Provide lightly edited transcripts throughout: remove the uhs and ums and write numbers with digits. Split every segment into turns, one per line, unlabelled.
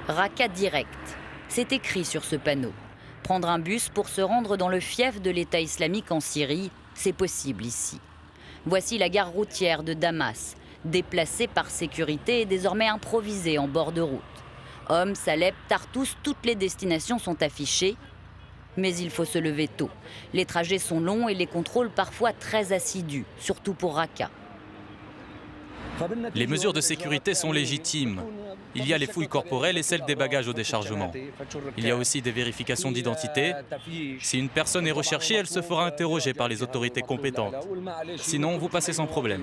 Raqqa direct. C'est écrit sur ce panneau. Prendre un bus pour se rendre dans le fief de l'État islamique en Syrie, c'est possible ici. Voici la gare routière de Damas, déplacée par sécurité et désormais improvisée en bord de route. Homs, Alep, Tartous, toutes les destinations sont affichées. Mais il faut se lever tôt. Les trajets sont longs et les contrôles parfois très assidus, surtout pour Raqqa.
Les mesures de sécurité sont légitimes. Il y a les fouilles corporelles et celles des bagages au déchargement. Il y a aussi des vérifications d'identité. Si une personne est recherchée, elle se fera interroger par les autorités compétentes. Sinon, vous passez sans problème.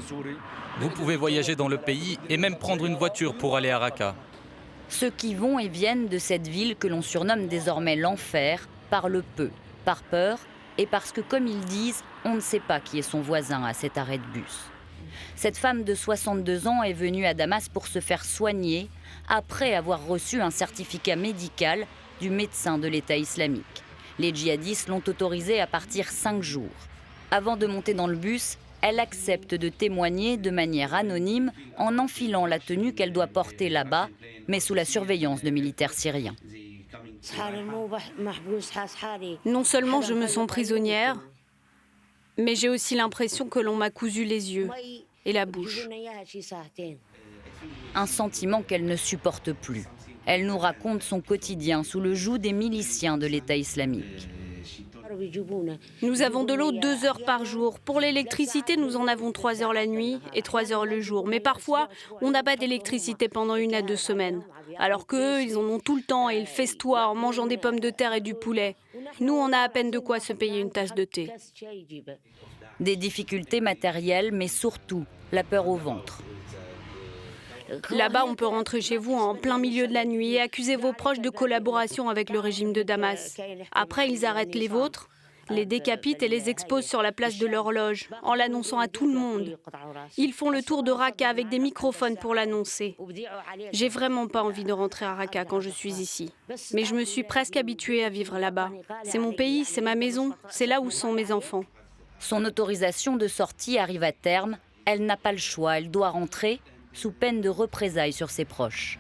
Vous pouvez voyager dans le pays et même prendre une voiture pour aller à Raqqa.
Ceux qui vont et viennent de cette ville que l'on surnomme désormais l'enfer parlent peu, par peur et parce que, comme ils disent, on ne sait pas qui est son voisin à cet arrêt de bus. Cette femme de 62 ans est venue à Damas pour se faire soigner après avoir reçu un certificat médical du médecin de l'État islamique. Les djihadistes l'ont autorisée à partir 5 jours. Avant de monter dans le bus, elle accepte de témoigner de manière anonyme en enfilant la tenue qu'elle doit porter là-bas, mais sous la surveillance de militaires syriens.
Non seulement je me sens prisonnière, mais j'ai aussi l'impression que l'on m'a cousu les yeux et la bouche.
Un sentiment qu'elle ne supporte plus. Elle nous raconte son quotidien sous le joug des miliciens de l'État islamique.
Nous avons de l'eau 2 heures par jour. Pour l'électricité, nous en avons 3 heures la nuit et 3 heures le jour. Mais parfois, on n'a pas d'électricité pendant 1 à 2 semaines. Alors qu'eux, ils en ont tout le temps et ils festoient en mangeant des pommes de terre et du poulet. Nous, on a à peine de quoi se payer une tasse de thé.
Des difficultés matérielles, mais surtout la peur au ventre.
Là-bas, on peut rentrer chez vous en plein milieu de la nuit et accuser vos proches de collaboration avec le régime de Damas. Après, ils arrêtent les vôtres, les décapitent et les exposent sur la place de l'horloge, en l'annonçant à tout le monde. Ils font le tour de Raqqa avec des microphones pour l'annoncer. J'ai vraiment pas envie de rentrer à Raqqa quand je suis ici. Mais je me suis presque habituée à vivre là-bas. C'est mon pays, c'est ma maison, c'est là où sont mes enfants.
Son autorisation de sortie arrive à terme. Elle n'a pas le choix, elle doit rentrer sous peine de représailles sur ses proches.